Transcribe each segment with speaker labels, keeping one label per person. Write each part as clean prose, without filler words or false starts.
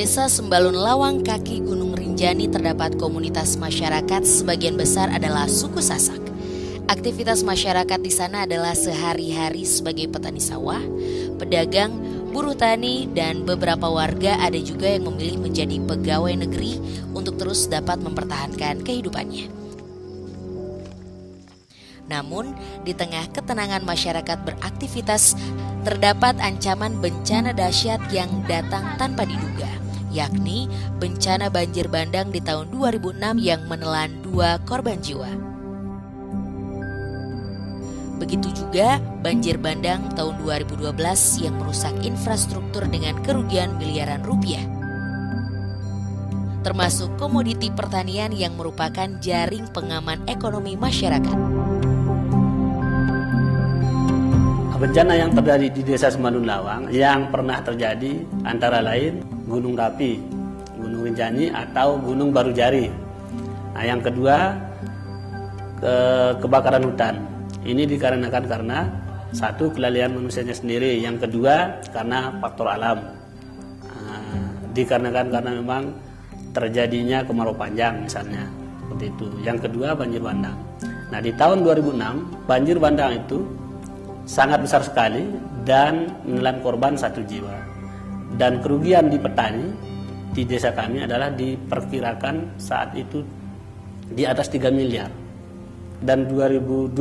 Speaker 1: Desa Sembalun Lawang Kaki Gunung Rinjani terdapat komunitas masyarakat, sebagian besar adalah suku Sasak. Aktivitas masyarakat di sana adalah sehari-hari sebagai petani sawah, pedagang, buruh tani, dan beberapa warga ada juga yang memilih menjadi pegawai negeri untuk terus dapat mempertahankan kehidupannya. Namun, di tengah ketenangan masyarakat beraktivitas, terdapat ancaman bencana dahsyat yang datang tanpa diduga, yakni bencana banjir bandang di tahun 2006 yang menelan 2 korban jiwa. Begitu juga banjir bandang tahun 2012 yang merusak infrastruktur dengan kerugian miliaran rupiah. Termasuk komoditi pertanian yang merupakan jaring pengaman ekonomi masyarakat.
Speaker 2: Bencana yang terjadi di Desa Sembalun Lawang yang pernah terjadi antara lain Gunung Rapi, Gunung Rinjani atau Gunung Barujari. Nah, yang kedua kebakaran hutan. Ini dikarenakan karena satu kelalaian manusianya sendiri, yang kedua karena faktor alam. Dikarenakan karena memang terjadinya kemarau panjang misalnya, seperti itu. Yang kedua banjir bandang. Nah, di tahun 2006 banjir bandang itu sangat besar sekali dan menelan korban 1 jiwa. Dan kerugian di petani di desa kami adalah diperkirakan saat itu di atas 3 miliar. Dan 2012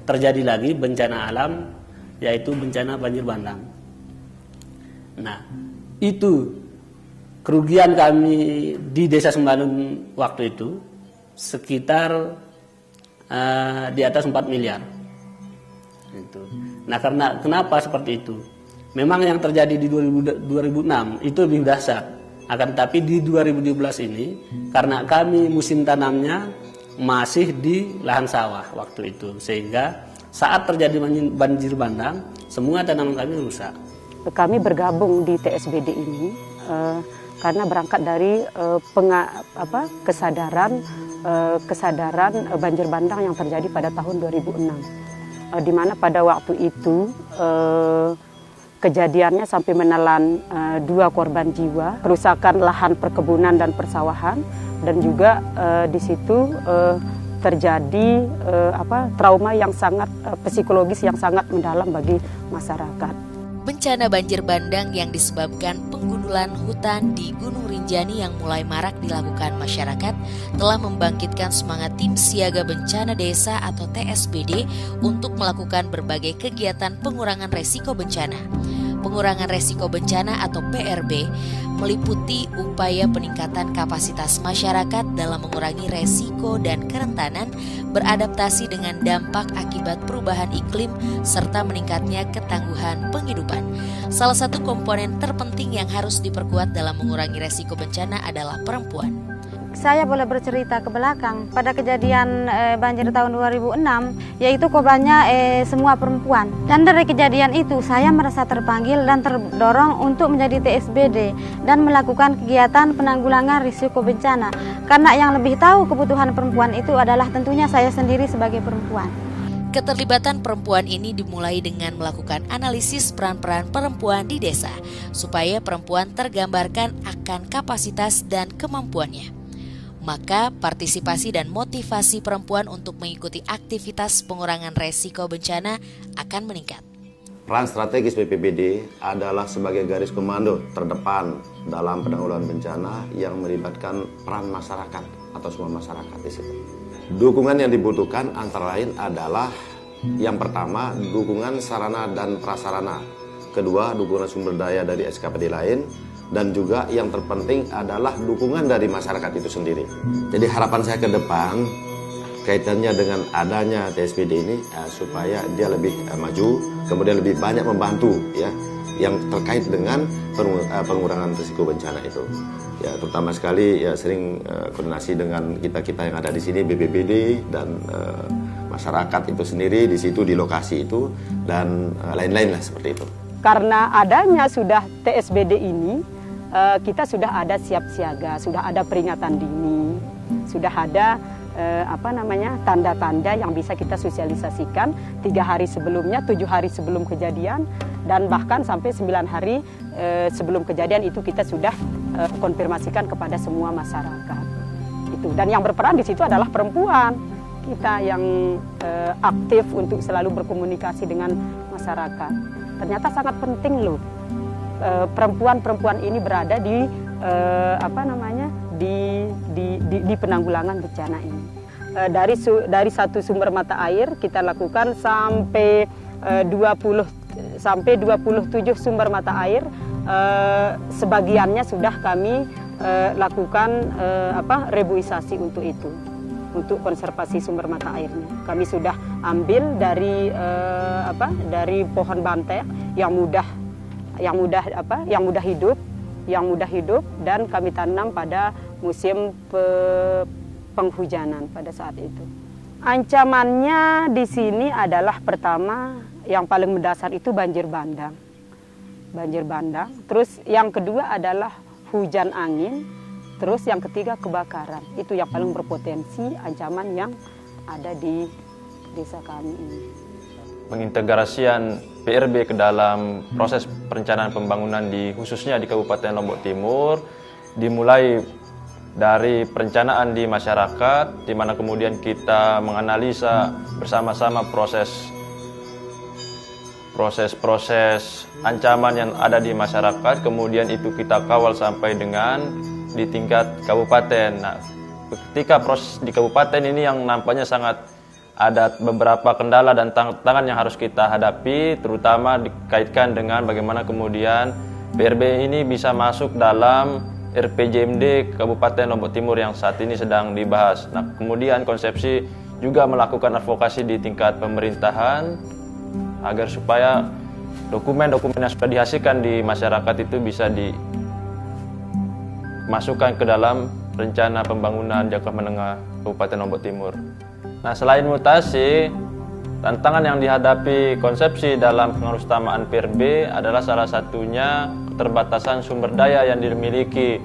Speaker 2: terjadi lagi bencana alam, yaitu bencana banjir bandang. Nah, itu kerugian kami di Desa Sembalun waktu itu sekitar di atas 4 miliar. Itu. Nah, kenapa seperti itu? Memang yang terjadi di 2006 itu lebih dahsyat. Akan tetapi di 2012 ini, karena kami musim tanamnya masih di lahan sawah waktu itu, sehingga saat terjadi banjir bandang, semua tanaman kami rusak.
Speaker 3: Kami bergabung di TSBD ini karena berangkat dari kesadaran banjir bandang yang terjadi pada tahun 2006. Di mana pada waktu itu kejadiannya sampai menelan 2 korban jiwa, kerusakan lahan perkebunan dan persawahan, dan juga di situ terjadi trauma yang sangat psikologis yang sangat mendalam bagi masyarakat.
Speaker 1: Bencana banjir bandang yang disebabkan penggundulan hutan di Gunung Rinjani yang mulai marak dilakukan masyarakat telah membangkitkan semangat tim siaga bencana desa atau TSBD untuk melakukan berbagai kegiatan pengurangan resiko bencana. Pengurangan resiko bencana atau PRB meliputi upaya peningkatan kapasitas masyarakat dalam mengurangi resiko dan kerentanan beradaptasi dengan dampak akibat perubahan iklim serta meningkatnya ketangguhan penghidupan. Salah satu komponen terpenting yang harus diperkuat dalam mengurangi resiko bencana adalah perempuan.
Speaker 4: Saya boleh bercerita ke belakang pada kejadian banjir tahun 2006, yaitu korbannya semua perempuan. Dan dari kejadian itu saya merasa terpanggil dan terdorong untuk menjadi TSBD dan melakukan kegiatan penanggulangan risiko bencana. Karena yang lebih tahu kebutuhan perempuan itu adalah tentunya saya sendiri sebagai perempuan.
Speaker 1: Keterlibatan perempuan ini dimulai dengan melakukan analisis peran-peran perempuan di desa, supaya perempuan tergambarkan akan kapasitas dan kemampuannya. Maka partisipasi dan motivasi perempuan untuk mengikuti aktivitas pengurangan resiko bencana akan meningkat.
Speaker 5: Peran strategis BPBD adalah sebagai garis komando terdepan dalam penanggulangan bencana yang melibatkan peran masyarakat atau semua masyarakat di situ. Dukungan yang dibutuhkan antara lain adalah yang pertama, dukungan sarana dan prasarana. Kedua, dukungan sumber daya dari SKPD lain. Dan juga yang terpenting adalah dukungan dari masyarakat itu sendiri. Jadi harapan saya ke depan kaitannya dengan adanya TSBD ini supaya dia lebih maju, kemudian lebih banyak membantu ya yang terkait dengan pengurangan risiko bencana itu. Ya, terutama sekali ya sering koordinasi dengan kita-kita yang ada di sini, BPBD dan masyarakat itu sendiri di situ di lokasi itu dan lain-lain lah seperti itu.
Speaker 3: Karena adanya sudah TSBD ini, kita sudah ada siap siaga, sudah ada peringatan dini, sudah ada tanda-tanda yang bisa kita sosialisasikan 3 hari sebelumnya, 7 hari sebelum kejadian, dan bahkan sampai 9 hari sebelum kejadian itu kita sudah konfirmasikan kepada semua masyarakat. Itu. Dan yang berperan di situ adalah perempuan. Kita yang aktif untuk selalu berkomunikasi dengan masyarakat. Ternyata sangat penting loh. Perempuan-perempuan ini berada di di penanggulangan bencana ini. Dari satu sumber mata air kita lakukan sampai 27 sumber mata air. Sebagiannya sudah kami lakukan rebuisasi untuk itu, untuk konservasi sumber mata airnya. Kami sudah ambil dari pohon bantek yang mudah hidup dan kami tanam pada musim penghujanan pada saat itu. Ancamannya di sini adalah pertama yang paling mendasar itu banjir bandang. Terus yang kedua adalah hujan angin, terus yang ketiga kebakaran. Itu yang paling berpotensi ancaman yang ada di desa kami ini.
Speaker 6: Pengintegrasian PRB ke dalam proses perencanaan pembangunan khususnya di Kabupaten Lombok Timur dimulai dari perencanaan di masyarakat, di mana kemudian kita menganalisa bersama-sama proses ancaman yang ada di masyarakat, kemudian itu kita kawal sampai dengan di tingkat kabupaten. Nah, ketika proses di kabupaten ini yang nampaknya sangat ada beberapa kendala dan tantangan yang harus kita hadapi, terutama dikaitkan dengan bagaimana kemudian PRB ini bisa masuk dalam RPJMD Kabupaten Lombok Timur yang saat ini sedang dibahas. Nah, kemudian konsepsi juga melakukan advokasi di tingkat pemerintahan agar supaya dokumen-dokumen yang sudah dihasilkan di masyarakat itu bisa dimasukkan ke dalam rencana pembangunan jangka menengah Kabupaten Lombok Timur. Nah, selain mutasi, tantangan yang dihadapi konsepsi dalam pengurusutamaan PRB adalah salah satunya keterbatasan sumber daya yang dimiliki.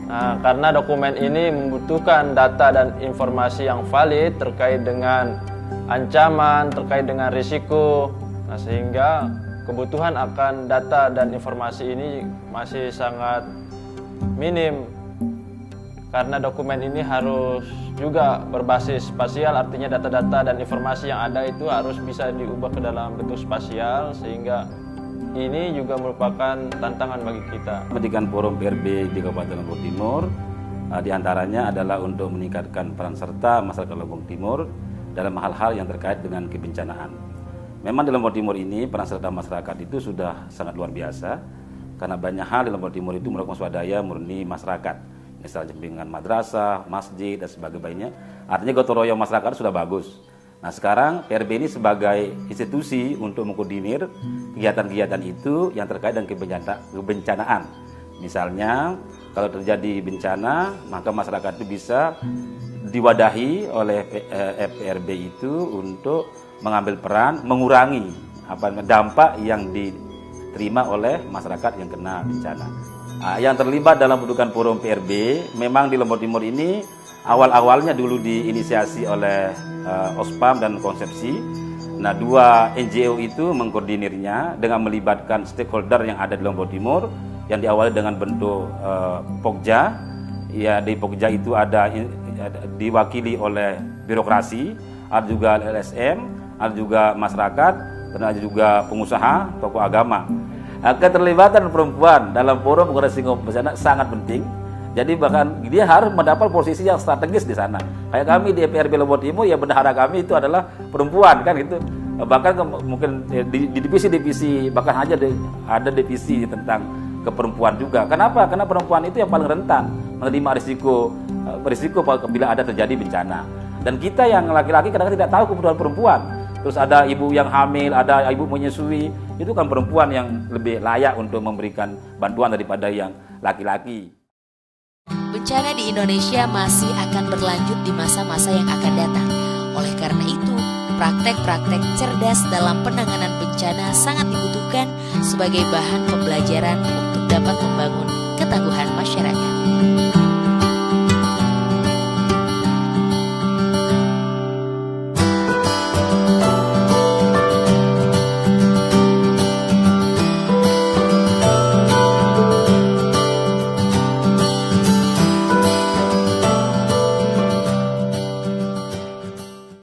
Speaker 6: Nah, karena dokumen ini membutuhkan data dan informasi yang valid terkait dengan ancaman, terkait dengan risiko. Nah, sehingga kebutuhan akan data dan informasi ini masih sangat minim. Karena dokumen ini harus juga berbasis spasial, artinya data-data dan informasi yang ada itu harus bisa diubah ke dalam bentuk spasial, sehingga ini juga merupakan tantangan bagi kita.
Speaker 7: Pendidikan Forum PRB di Kabupaten Lombok Timur diantaranya adalah untuk meningkatkan peran serta masyarakat Lombok Timur dalam hal-hal yang terkait dengan kebencanaan. Memang di Lombok Timur ini peran serta masyarakat itu sudah sangat luar biasa, karena banyak hal di Lombok Timur itu merupakan swadaya murni masyarakat, misalnya bimbingan madrasah, masjid dan sebagainya. Artinya gotong royong masyarakat sudah bagus. Nah, sekarang PRB ini sebagai institusi untuk mengkoordinir kegiatan-kegiatan itu yang terkait dengan kebencanaan. Misalnya kalau terjadi bencana, maka masyarakat itu bisa diwadahi oleh PRB itu untuk mengambil peran mengurangi dampak yang diterima oleh masyarakat yang kena bencana. Yang terlibat dalam pembentukan Forum PRB memang di Lombok Timur ini awal-awalnya dulu diinisiasi oleh OSPAM dan Konsepsi. Nah, dua NGO itu mengkoordinirnya dengan melibatkan stakeholder yang ada di Lombok Timur yang diawali dengan bentuk Pokja. Ya, di Pokja itu ada diwakili oleh birokrasi, ada juga LSM, ada juga masyarakat, dan ada juga pengusaha, tokoh agama. Keterlibatan perempuan dalam forum pengurangan risiko bencana sangat penting. Jadi bahkan dia harus mendapat posisi yang strategis di sana. Kayak kami di PRB Lombok Timur, ya bendahara kami itu adalah perempuan kan gitu. Bahkan mungkin di divisi-divisi, bahkan ada divisi tentang keperempuan juga. Kenapa? Karena perempuan itu yang paling rentan menerima risiko bila ada terjadi bencana. Dan kita yang laki-laki kadang-kadang tidak tahu kebutuhan perempuan. Terus ada ibu yang hamil, ada ibu menyusui, itu kan perempuan yang lebih layak untuk memberikan bantuan daripada yang laki-laki.
Speaker 1: Bencana di Indonesia masih akan berlanjut di masa-masa yang akan datang. Oleh karena itu, praktek-praktek cerdas dalam penanganan bencana sangat dibutuhkan sebagai bahan pembelajaran untuk dapat membangun